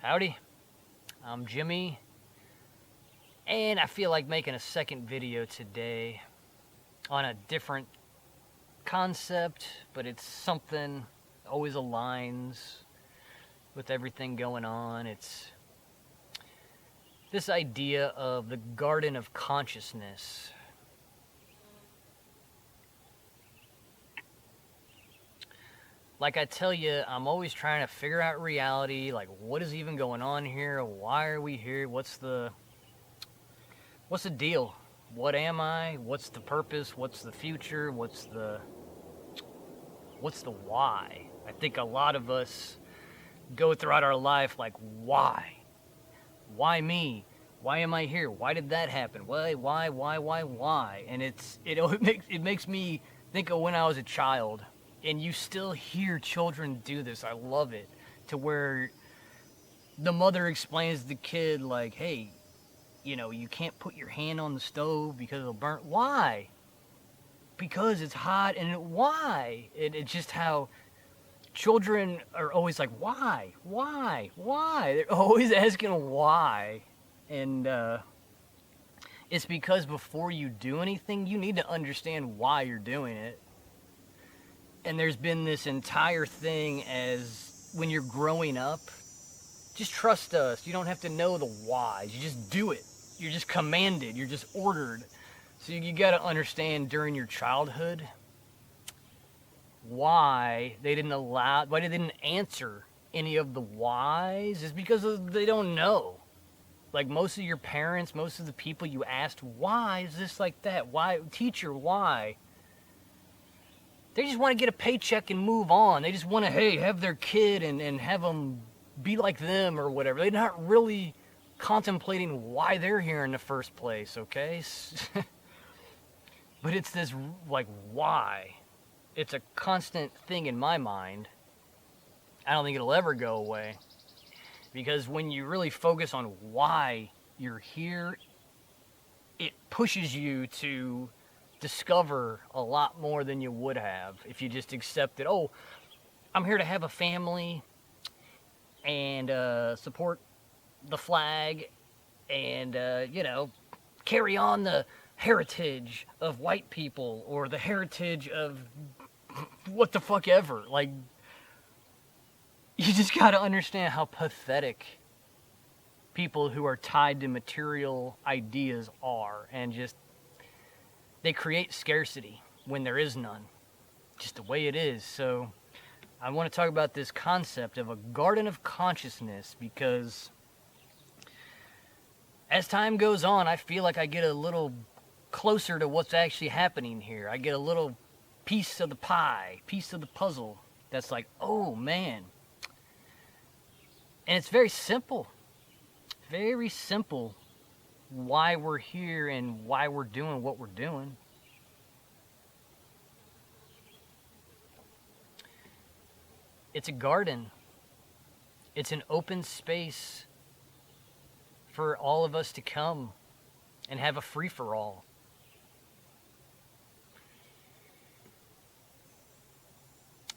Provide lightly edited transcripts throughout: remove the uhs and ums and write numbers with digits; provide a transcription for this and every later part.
Howdy, I'm Jimmy, and I feel like making a second video today on a different concept, but it's something that always aligns with everything going on. It's this idea of the garden of consciousness. Like I tell you, I'm always trying to figure out reality, like what is even going on here? Why are we here? What's the deal? What am I? What's the purpose? What's the future? What's the why? I think a lot of us go throughout our life like, why? Why me? Why am I here? Why did that happen? Why? And it makes me think of when I was a child. And you still hear children do this. I love it. To where the mother explains to the kid, like, hey, you can't put your hand on the stove because it'll burn. Why? Because it's hot why? It's just how children are always like, why? They're always asking why. And it's because before you do anything, you need to understand why you're doing it. And there's been this entire thing as when you're growing up, just trust us. You don't have to know the whys. You just do it. You're just commanded. You're just ordered. So you got to understand during your childhood why they didn't answer any of the whys is because they don't know. Like most of your parents, most of the people you asked, why is this like that? Why, teacher, why? They just want to get a paycheck and move on. They just want to, hey, have their kid and have them be like them or whatever. They're not really contemplating why they're here in the first place, okay? But it's this, like, why? It's a constant thing in my mind. I don't think it'll ever go away. Because when you really focus on why you're here, it pushes you to discover a lot more than you would have if you just accepted, oh, I'm here to have a family and support the flag and, carry on the heritage of white people or the heritage of what the fuck ever. Like, you just gotta understand how pathetic people who are tied to material ideas are, and just they create scarcity when there is none. Just the way it is. So I want to talk about this concept of a garden of consciousness because as time goes on, I feel like I get a little closer to what's actually happening here. I get a little piece of the pie, piece of the puzzle that's like, oh man. And it's very simple why we're here and why we're doing what we're doing. It's a garden. It's an open space for all of us to come and have a free-for-all.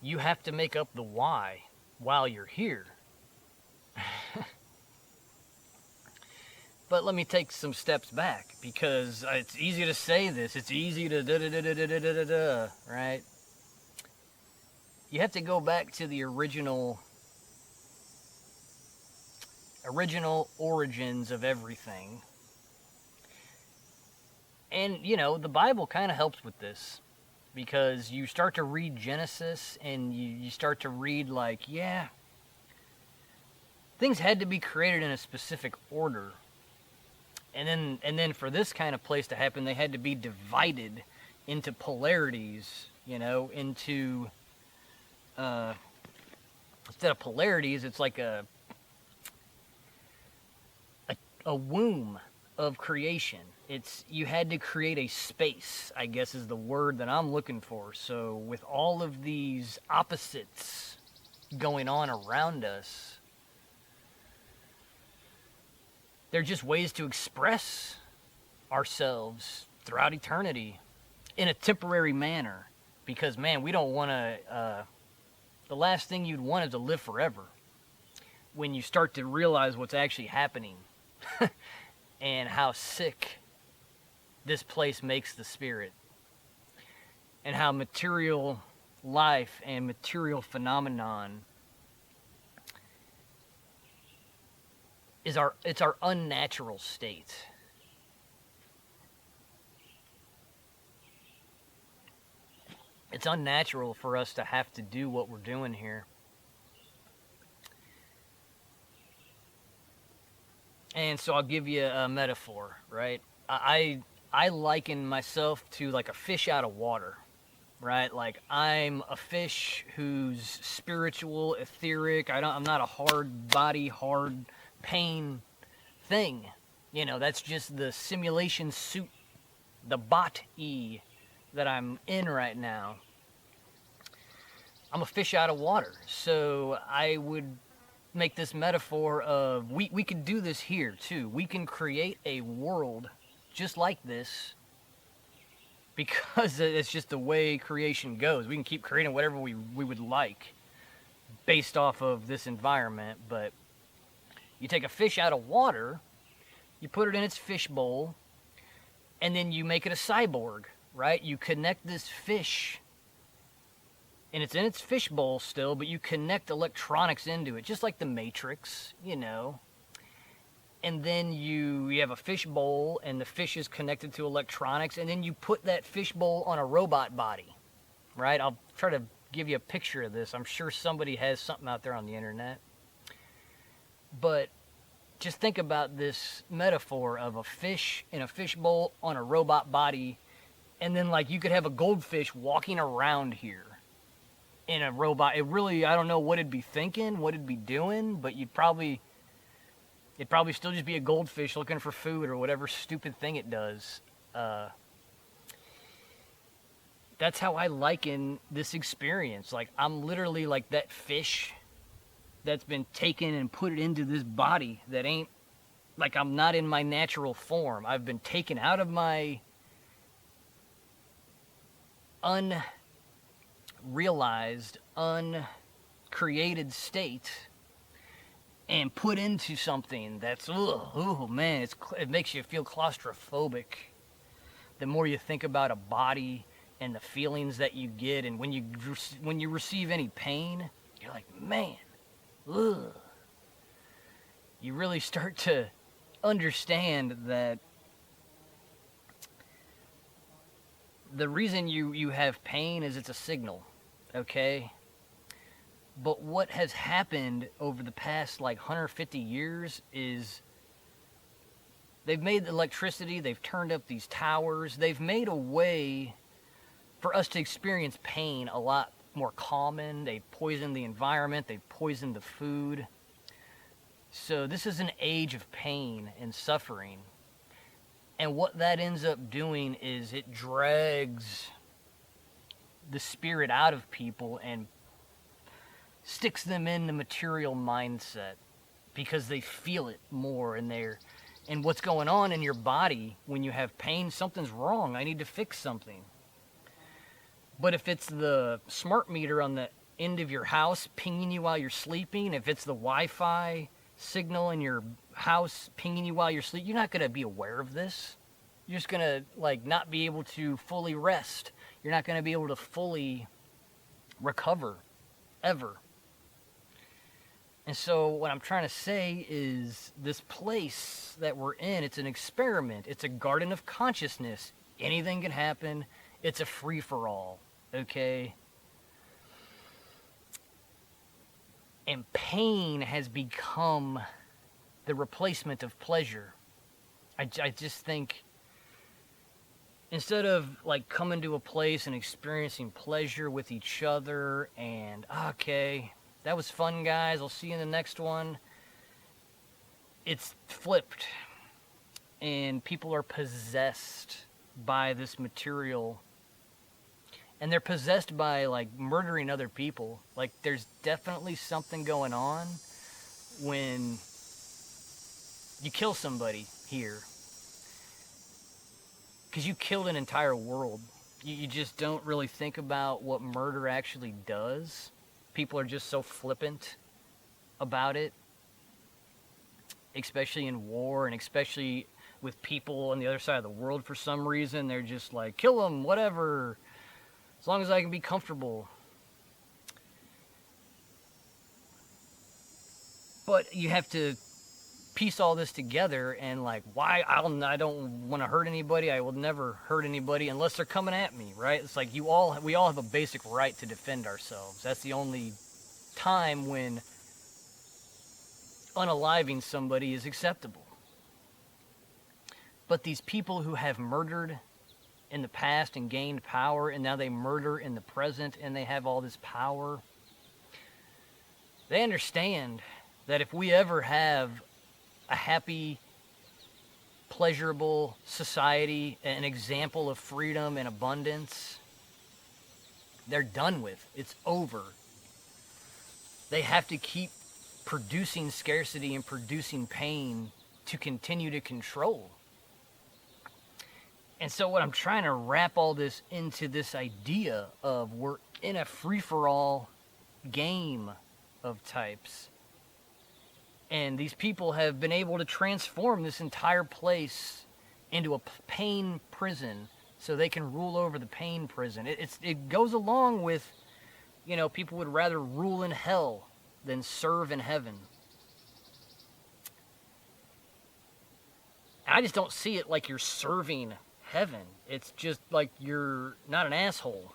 You have to make up the why while you're here. But let me take some steps back, because it's easy to say this. It's easy to da-da-da-da-da-da-da-da, right? You have to go back to the original origins of everything. And, the Bible kind of helps with this, because you start to read Genesis and you start to read like, yeah, things had to be created in a specific order. And then for this kind of place to happen, they had to be divided into polarities, into instead of polarities, it's like a womb of creation. You had to create a space, I guess is the word that I'm looking for. So with all of these opposites going on around us, they're just ways to express ourselves throughout eternity in a temporary manner. Because, man, we don't want to... the last thing you'd want is to live forever. when you start to realize what's actually happening and how sick this place makes the spirit, and how material life and material phenomenon is our unnatural state. It's unnatural for us to have to do what we're doing here. And so I'll give you a metaphor, right? I liken myself to like a fish out of water, right? Like I'm a fish who's spiritual, etheric. I'm not a hard body, hard pain thing. You know, that's just the simulation suit, the bot-e that I'm in right now. I'm a fish out of water. So I would make this metaphor of we could do this here too. We can create a world just like this because it's just the way creation goes. We can keep creating whatever we would like based off of this environment, but you take a fish out of water, you put it in its fish bowl, and then you make it a cyborg, right? You connect this fish, and it's in its fish bowl still, but you connect electronics into it, just like the Matrix, you know. And then you have a fish bowl, and the fish is connected to electronics, and then you put that fish bowl on a robot body, right? I'll try to give you a picture of this. I'm sure somebody has something out there on the internet. But just think about this metaphor of a fish in a fish bowl on a robot body, and then like you could have a goldfish walking around here in a robot. It really, I don't know what it'd be thinking, what it'd be doing, but it'd probably still just be a goldfish looking for food or whatever stupid thing it does. That's how I liken this experience. Like I'm literally like that fish that's been taken and put it into this body that ain't, like I'm not in my natural form. I've been taken out of my unrealized, uncreated state and put into something that's, oh man, it makes you feel claustrophobic. The more you think about a body and the feelings that you get, and when you receive any pain, you're like, man, ugh. You really start to understand that the reason you have pain is it's a signal, okay? But what has happened over the past like 150 years is they've made electricity, they've turned up these towers, they've made a way for us to experience pain a lot more common. They poisoned the environment, they poisoned the food. So this is an age of pain and suffering. And what that ends up doing is it drags the spirit out of people and sticks them in the material mindset because they feel it more and what's going on in your body when you have pain, something's wrong. I need to fix something. But if it's the smart meter on the end of your house pinging you while you're sleeping, if it's the Wi-Fi signal in your house pinging you while you're sleeping, you're not going to be aware of this. You're just going to like not be able to fully rest. You're not going to be able to fully recover ever. And so what I'm trying to say is this place that we're in, it's an experiment. It's a garden of consciousness. Anything can happen. It's a free-for-all, okay? And pain has become the replacement of pleasure. I just think instead of like coming to a place and experiencing pleasure with each other and, okay, that was fun, guys, I'll see you in the next one, it's flipped. And people are possessed by this material. And they're possessed by like murdering other people. Like there's definitely something going on when you kill somebody here. Because you killed an entire world. You just don't really think about what murder actually does. People are just so flippant about it. especially in war and especially with people on the other side of the world for some reason. They're just like, kill them, whatever, as long as I can be comfortable. But you have to piece all this together and like, why? I don't want to hurt anybody. I will never hurt anybody unless they're coming at me, right? It's like we all have a basic right to defend ourselves. That's the only time when unaliving somebody is acceptable. But these people who have murdered in the past and gained power, and now they murder in the present and they have all this power, they understand that if we ever have a happy, pleasurable society, an example of freedom and abundance, they're done with. It's over. They have to keep producing scarcity and producing pain to continue to control. And so what I'm trying to wrap all this into this idea of we're in a free-for-all game of types. And these people have been able to transform this entire place into a pain prison so they can rule over the pain prison. It goes along with, you know, people would rather rule in hell than serve in heaven. I just don't see it like you're serving heaven. It's just like you're not an asshole.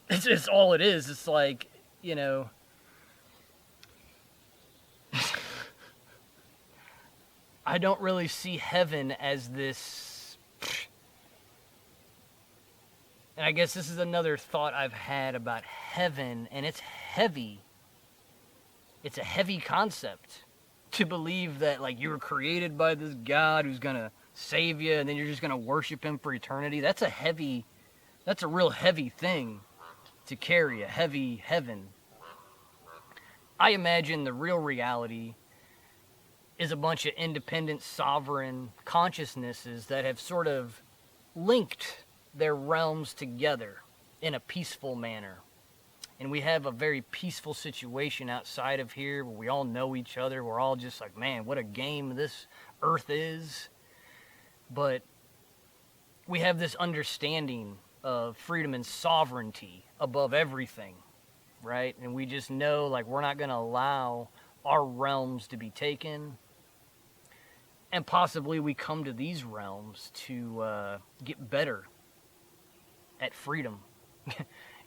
It's just all it is. It's like, you know, I don't really see heaven as this. And I guess this is another thought I've had about heaven, and it's heavy. It's a heavy concept to believe that, like, you were created by this God who's going to save you, and then you're just going to worship him for eternity. That's a real heavy thing to carry, a heavy heaven. I imagine the real reality is a bunch of independent, sovereign consciousnesses that have sort of linked their realms together in a peaceful manner. And we have a very peaceful situation outside of here where we all know each other. We're all just like, man, what a game this earth is. But we have this understanding of freedom and sovereignty above everything, right? And we just know, like, we're not going to allow our realms to be taken. And possibly we come to these realms to get better at freedom.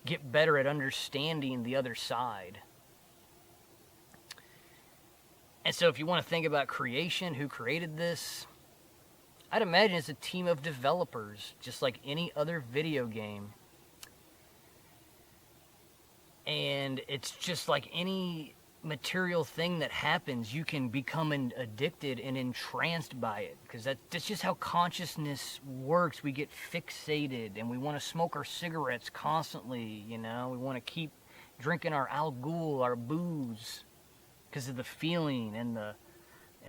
Get better at understanding the other side. And so if you want to think about creation, who created this, I'd imagine it's a team of developers, just like any other video game. And it's just like any material thing that happens, you can become addicted and entranced by it, because that's just how consciousness works. We get fixated and we want to smoke our cigarettes constantly, you know, we want to keep drinking our Al Ghul, our booze, because of the feeling, and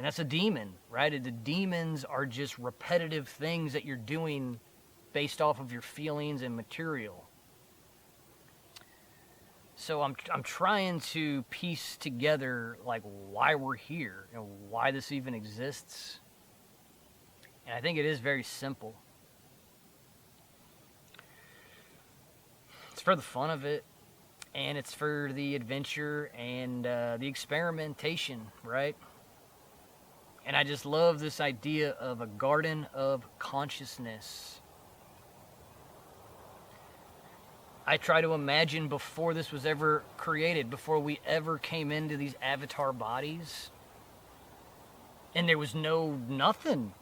that's a demon, right? The demons are just repetitive things that you're doing based off of your feelings and material. So I'm trying to piece together, like, why we're here and why this even exists. And I think it is very simple. It's for the fun of it, and it's for the adventure and the experimentation, right? And I just love this idea of a garden of consciousness. I try to imagine before this was ever created, before we ever came into these avatar bodies, and there was nothing.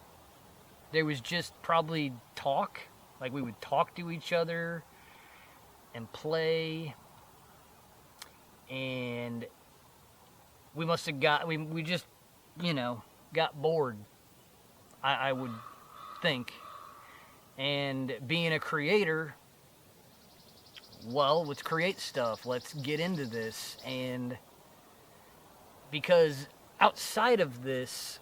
There was just probably talk, like we would talk to each other and play, and we must have we just, you know, got bored, I would think. And being a creator, well, let's create stuff. Let's get into this. And because outside of this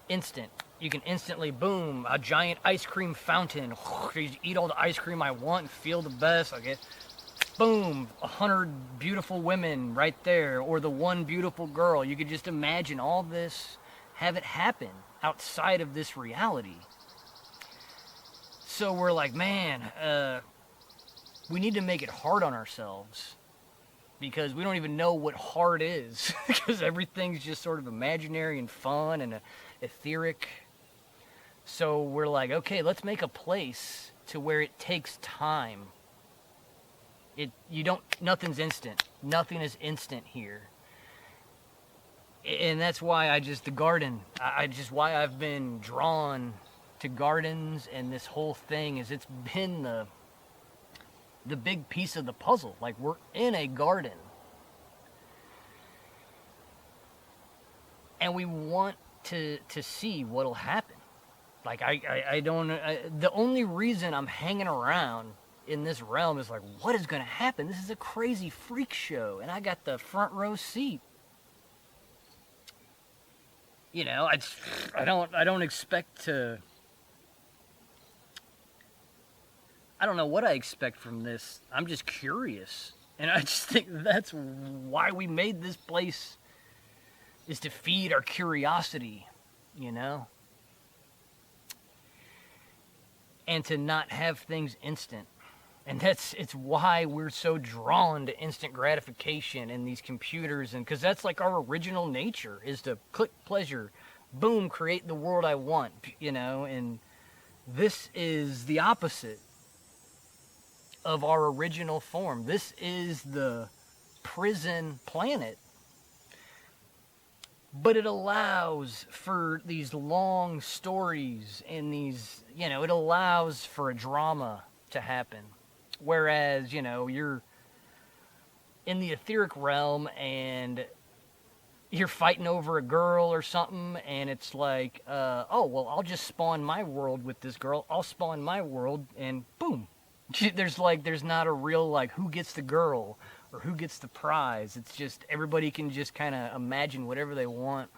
instant, you can instantly, boom, a giant ice cream fountain. Eat all the ice cream I want and feel the best. I get boom, 100 beautiful women right there, or the one beautiful girl. You could just imagine all this, have it happen outside of this reality. So we're like, man, we need to make it hard on ourselves because we don't even know what hard is because everything's just sort of imaginary and fun and etheric. So we're like, okay, let's make a place to where it takes time. Nothing's instant. Nothing is instant here. And that's why the garden, why I've been drawn to gardens, and this whole thing is it's been the big piece of the puzzle. Like, we're in a garden. And we want to see what'll happen. Like, the only reason I'm hanging around in this realm is like, what is going to happen? This is a crazy freak show, and I got the front row seat. You know, I don't expect to. I don't know what I expect from this. I'm just curious, and I just think that's why we made this place, is to feed our curiosity, you know, and to not have things instant. And it's why we're so drawn to instant gratification in these computers, and because that's like our original nature, is to click pleasure, boom, create the world I want, you know. And this is the opposite of our original form. This is the prison planet, but it allows for these long stories and these, you know, it allows for a drama to happen. Whereas, you know, you're in the etheric realm and you're fighting over a girl or something, and it's like, oh, well, I'll just spawn my world with this girl. I'll spawn my world, and boom. There's not a real, like, who gets the girl or who gets the prize. It's just everybody can just kind of imagine whatever they want,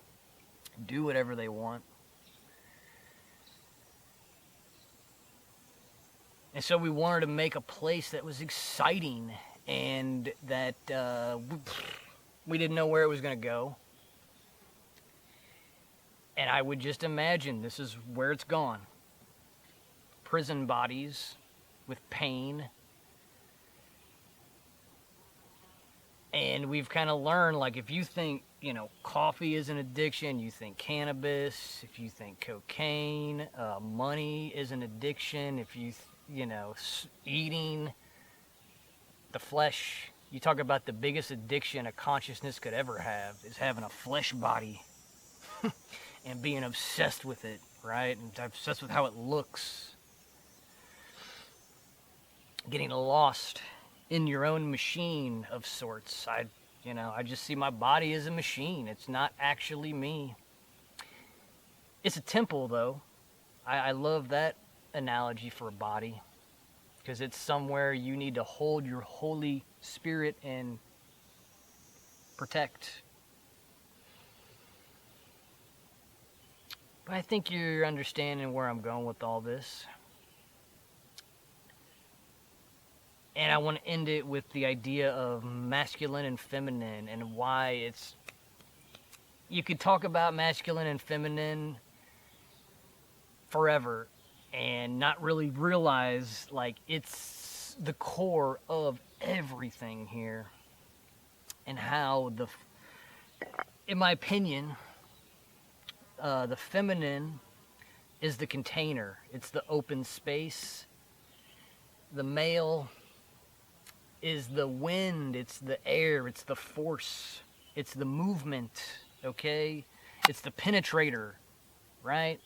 do whatever they want. And so we wanted to make a place that was exciting and that we didn't know where it was going to go. And I would just imagine this is where it's gone. Prison bodies with pain. And we've kind of learned, like, if you think, you know, coffee is an addiction, you think cannabis, if you think cocaine, money is an addiction, if you know, eating the flesh. You talk about the biggest addiction a consciousness could ever have is having a flesh body and being obsessed with it, right? And obsessed with how it looks. Getting lost in your own machine of sorts. I just see my body as a machine. It's not actually me. It's a temple, though. I love that analogy for a body, because it's somewhere you need to hold your Holy Spirit and protect. But I think you're understanding where I'm going with all this. And I want to end it with the idea of masculine and feminine, and why it's... You could talk about masculine and feminine forever and not really realize, like, it's the core of everything here. And how in my opinion, the feminine is the container. It's the open space. The male is the wind, it's the air, it's the force, it's the movement, okay? It's the penetrator, right?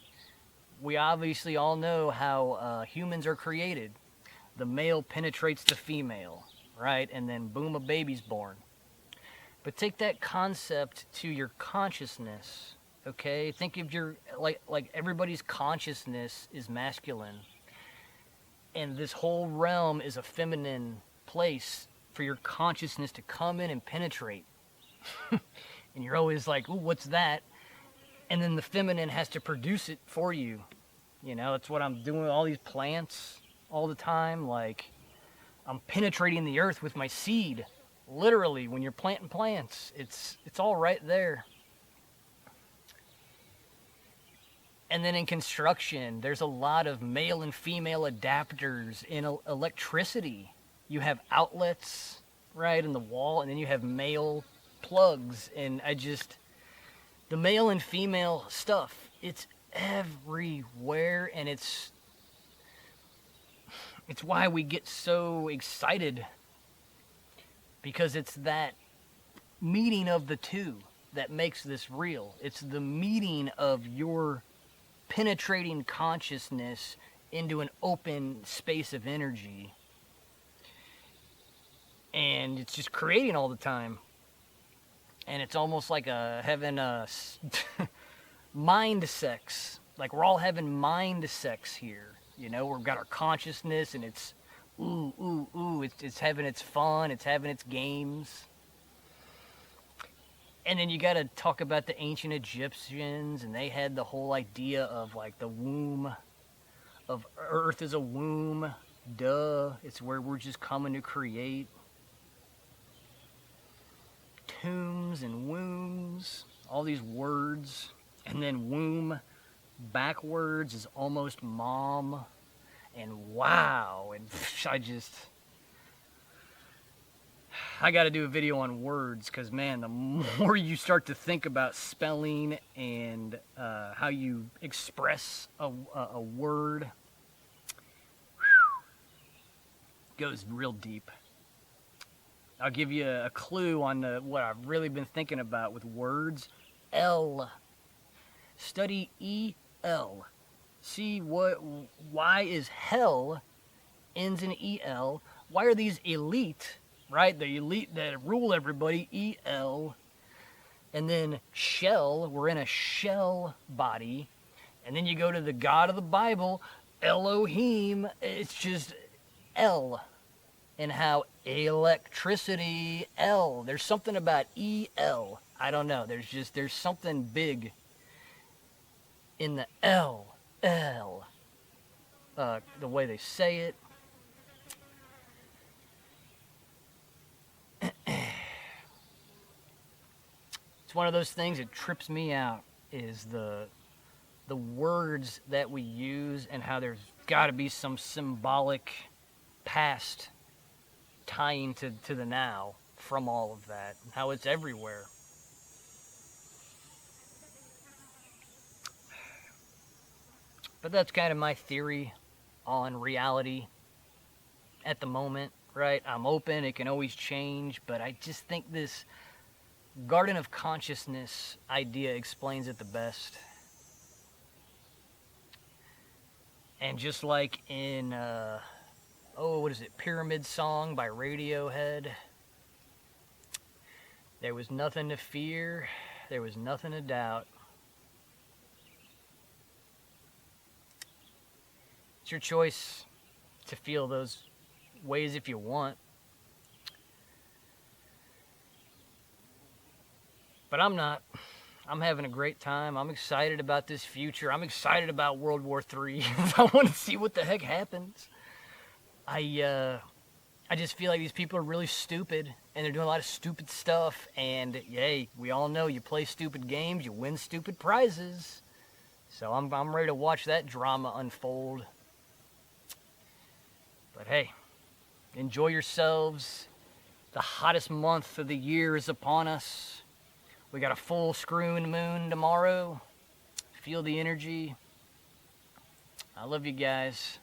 We obviously all know how humans are created. The male penetrates the female, right? And then boom, a baby's born. But take that concept to your consciousness, okay? Think of your, like everybody's consciousness is masculine. And this whole realm is a feminine place for your consciousness to come in and penetrate. And you're always like, ooh, what's that? And then the feminine has to produce it for you. You know, that's what I'm doing with all these plants all the time. Like, I'm penetrating the earth with my seed. Literally, when you're planting plants, it's all right there. And then in construction, there's a lot of male and female adapters in electricity. You have outlets, right, in the wall, and then you have male plugs. And the male and female stuff, it's everywhere, and it's why we get so excited, because it's that meeting of the two that makes this real. It's the meeting of your penetrating consciousness into an open space of energy, and it's just creating all the time. And it's almost like having a mind sex. Like we're all having mind sex here. You know, we've got our consciousness, and it's ooh, ooh, ooh. It's having its fun. It's having its games. And then you got to talk about the ancient Egyptians, and they had the whole idea of like the womb of Earth is a womb. Duh. It's where we're just coming to create. Tombs and wombs, all these words. And then womb backwards is almost mom. And wow. And I got to do a video on words, because man, the more you start to think about spelling and how you express a word, goes real deep. I'll give you a clue on what I've really been thinking about with words. L. Study E-L. See why is hell ends in E-L? Why are these elite, right? The elite that rule everybody, E-L. And then shell, we're in a shell body. And then you go to the God of the Bible, Elohim, it's just L. And how electricity, L. There's something about E-L. I don't know. There's something big in the L. The way they say it. It's one of those things that trips me out, is the words that we use, and how there's got to be some symbolic past tying to the now from all of that, and how it's everywhere. But that's kind of my theory on reality at the moment, right? I'm open, it can always change, but I just think this Garden of Consciousness idea explains it the best. And just like in what is it, Pyramid Song by Radiohead, there was nothing to fear, there was nothing to doubt. It's your choice to feel those ways if you want. But I'm not. I'm having a great time. I'm excited about this future. I'm excited about World War III. I want to see what the heck happens. I just feel like these people are really stupid, and they're doing a lot of stupid stuff. And yay, we all know you play stupid games, you win stupid prizes. So I'm ready to watch that drama unfold. But hey, enjoy yourselves. The hottest month of the year is upon us. We got a full screwing moon tomorrow. Feel the energy. I love you guys.